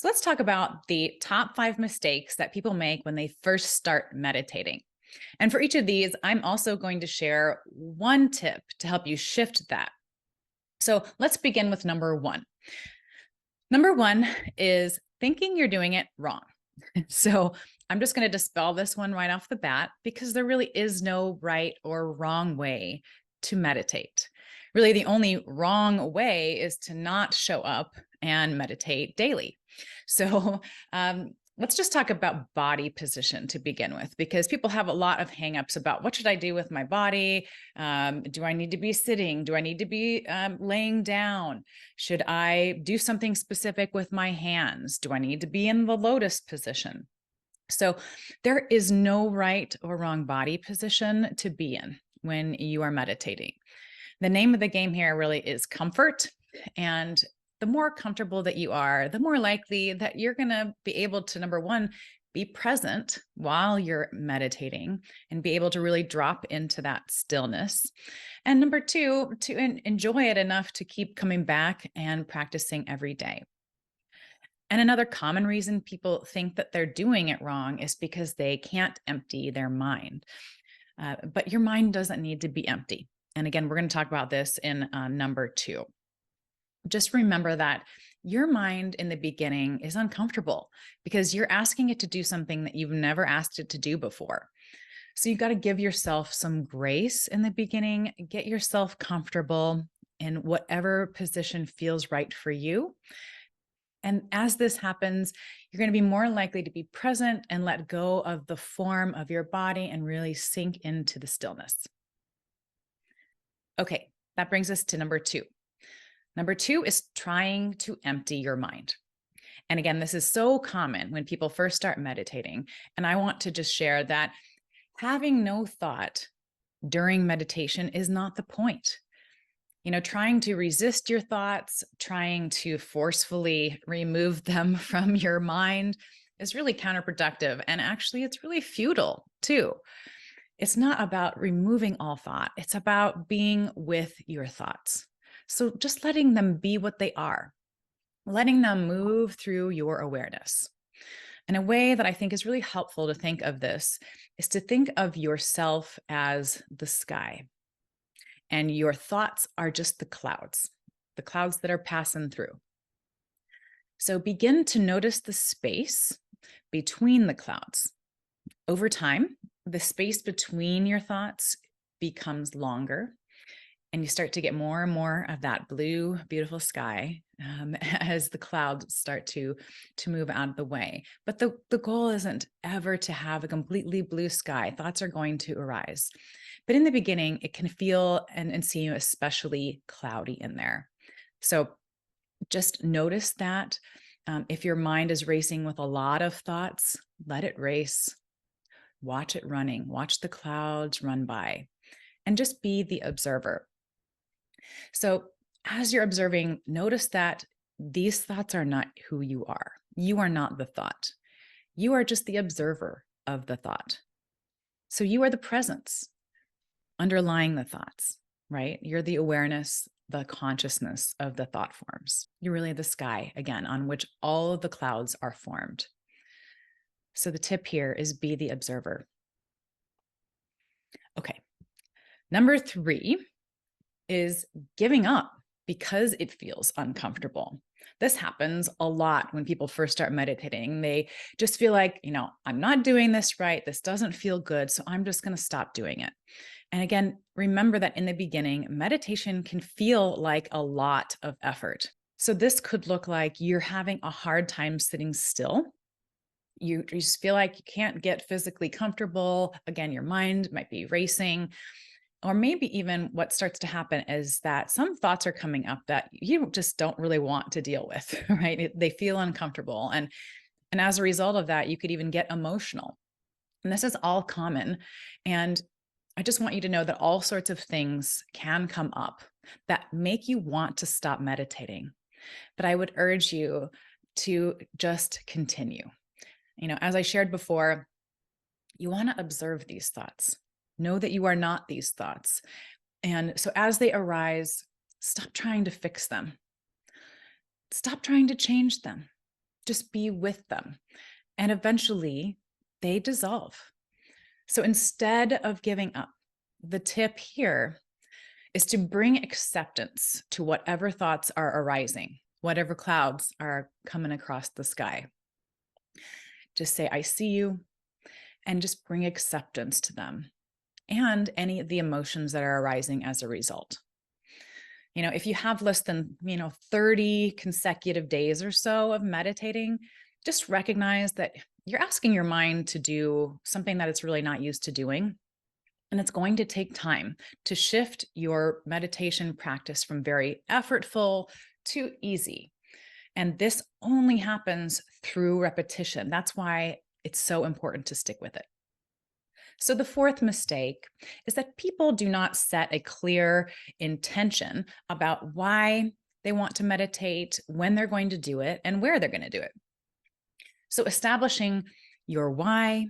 So let's talk about the top 5 mistakes that people make when they first start meditating. And for each of these, I'm also going to share one tip to help you shift that. So let's begin with number one. Number one is thinking you're doing it wrong. So I'm just going to dispel this one right off the bat because there really is no right or wrong way to meditate. Really, the only wrong way is to not show up and meditate daily. So let's just talk about body position to begin with, because people have a lot of hangups about what should I do with my body? Do I need to be sitting? Do I need to be laying down? Should I do something specific with my hands? Do I need to be in the lotus position? So there is no right or wrong body position to be in when you are meditating. The name of the game here really is comfort. And the more comfortable that you are, the more likely that you're going to be able to, number one, be present while you're meditating and be able to really drop into that stillness. And number two, to enjoy it enough to keep coming back and practicing every day. And another common reason people think that they're doing it wrong is because they can't empty their mind. But your mind doesn't need to be empty. And again, we're going to talk about this in number two. Just remember that your mind in the beginning is uncomfortable because you're asking it to do something that you've never asked it to do before. So you've got to give yourself some grace in the beginning, get yourself comfortable in whatever position feels right for you. And as this happens, you're going to be more likely to be present and let go of the form of your body and really sink into the stillness. Okay, that brings us to number two. Number two is trying to empty your mind. And again, this is so common when people first start meditating. And I want to just share that having no thought during meditation is not the point. Trying to resist your thoughts, trying to forcefully remove them from your mind is really counterproductive. And actually, it's really futile too. It's not about removing all thought. It's about being with your thoughts. So just letting them be what they are, letting them move through your awareness. And a way that I think is really helpful to think of this is to think of yourself as the sky. And your thoughts are just the clouds that are passing through. So begin to notice the space between the clouds. Over time, the space between your thoughts becomes longer, and you start to get more and more of that blue, beautiful sky as the clouds start to move out of the way. But the goal isn't ever to have a completely blue sky. Thoughts are going to arise. But in the beginning, it can feel and seem especially cloudy in there. So just notice that. If your mind is racing with a lot of thoughts, let it race. Watch it running. Watch the clouds run by. And just be the observer. So as you're observing, notice that these thoughts are not who you are. You are not the thought. You are just the observer of the thought. So you are the presence underlying the thoughts, right? You're the awareness, the consciousness of the thought forms. You're really the sky, again, on which all of the clouds are formed. So the tip here is be the observer. Okay. Number three is giving up because it feels uncomfortable. This happens a lot when people first start meditating. They just feel like, I'm not doing this right. This doesn't feel good. So I'm just going to stop doing it. And again, remember that in the beginning, meditation can feel like a lot of effort. So this could look like you're having a hard time sitting still. You just feel like you can't get physically comfortable. Again, your mind might be racing. Or maybe even what starts to happen is that some thoughts are coming up that you just don't really want to deal with, right? They feel uncomfortable. And as a result of that, you could even get emotional. And this is all common. And I just want you to know that all sorts of things can come up that make you want to stop meditating. But I would urge you to just continue. As I shared before, you want to observe these thoughts. Know that you are not these thoughts. And so as they arise, stop trying to fix them. Stop trying to change them. just be with them. And eventually they dissolve. So instead of giving up, the tip here is to bring acceptance to whatever thoughts are arising, whatever clouds are coming across the sky. Just say, I see you, and just bring acceptance to them and any of the emotions that are arising as a result. If you have less than, 30 consecutive days or so of meditating, just recognize that you're asking your mind to do something that it's really not used to doing. And it's going to take time to shift your meditation practice from very effortful to easy. And this only happens through repetition. That's why it's so important to stick with it. So the fourth mistake is that people do not set a clear intention about why they want to meditate, when they're going to do it, and where they're going to do it. So establishing your why,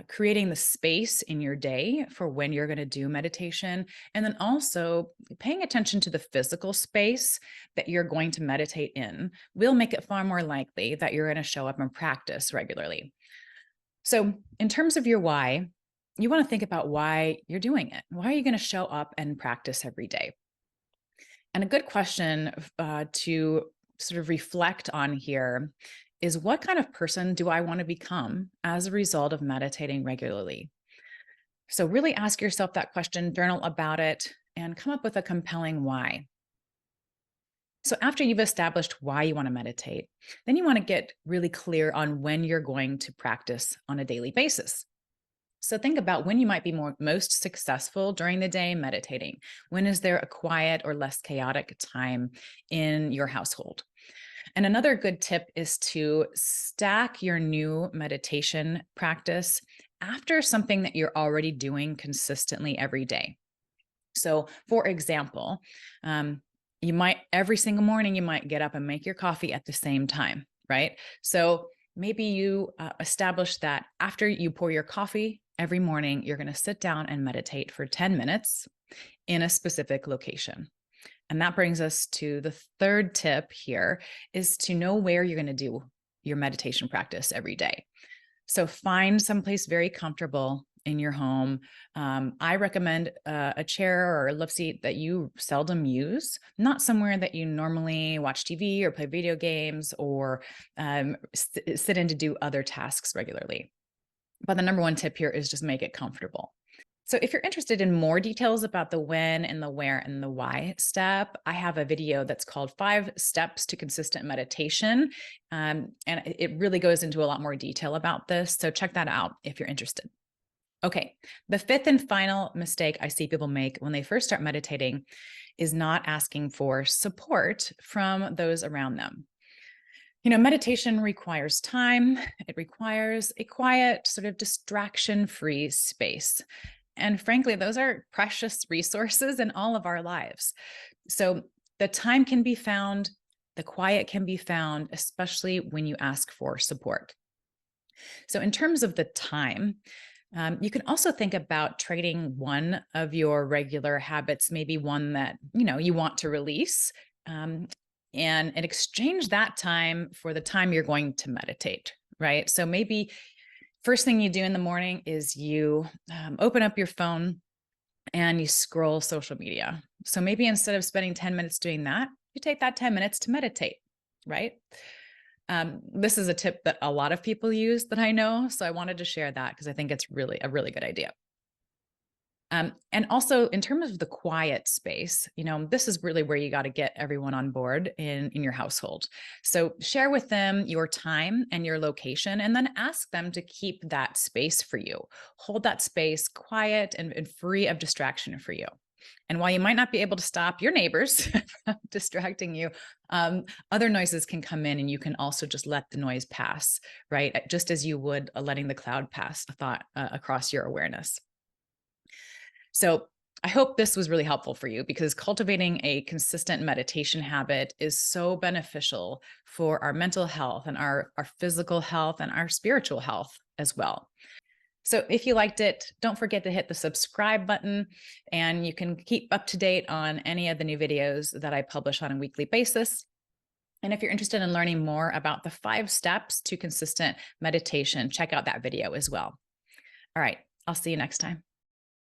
creating the space in your day for when you're going to do meditation, and then also paying attention to the physical space that you're going to meditate in will make it far more likely that you're going to show up and practice regularly. So in terms of your why, you want to think about why you're doing it. Why are you going to show up and practice every day? And a good question to sort of reflect on here is, what kind of person do I want to become as a result of meditating regularly? So really ask yourself that question, journal about it, and come up with a compelling why. So after you've established why you want to meditate, then you want to get really clear on when you're going to practice on a daily basis. So think about when you might be most successful during the day meditating. When is there a quiet or less chaotic time in your household? And another good tip is to stack your new meditation practice after something that you're already doing consistently every day. So for example, every single morning, you might get up and make your coffee at the same time, right? So maybe you establish that after you pour your coffee every morning, you're going to sit down and meditate for 10 minutes in a specific location. And that brings us to the third tip here, is to know where you're going to do your meditation practice every day. So find someplace very comfortable in your home. I recommend a chair or a love seat that you seldom use, not somewhere that you normally watch TV or play video games or sit in to do other tasks regularly. But the number one tip here is just make it comfortable. So if you're interested in more details about the when and the where and the why step, I have a video that's called 5 Steps to Consistent Meditation. And it really goes into a lot more detail about this. So check that out if you're interested. Okay, the fifth and final mistake I see people make when they first start meditating is not asking for support from those around them. Meditation requires time. It requires a quiet, sort of distraction-free space. And frankly, those are precious resources in all of our lives. So the time can be found, the quiet can be found, especially when you ask for support. So in terms of the time, you can also think about trading one of your regular habits, maybe one that you want to release, and exchange that time for the time you're going to meditate, right? So maybe first thing you do in the morning is you open up your phone and you scroll social media. So maybe instead of spending 10 minutes doing that, you take that 10 minutes to meditate, right? This is a tip that a lot of people use that I know. So I wanted to share that because I think it's really a really good idea. And also in terms of the quiet space, this is really where you got to get everyone on board in your household. So share with them your time and your location, and then ask them to keep that space for you. Hold that space quiet and free of distraction for you. And while you might not be able to stop your neighbors from distracting you, other noises can come in, and you can also just let the noise pass, right? Just as you would letting the cloud pass a thought across your awareness. So I hope this was really helpful for you, because cultivating a consistent meditation habit is so beneficial for our mental health and our physical health and our spiritual health as well. So if you liked it, don't forget to hit the subscribe button, and you can keep up to date on any of the new videos that I publish on a weekly basis. And if you're interested in learning more about the 5 steps to consistent meditation, check out that video as well. All right, I'll see you next time.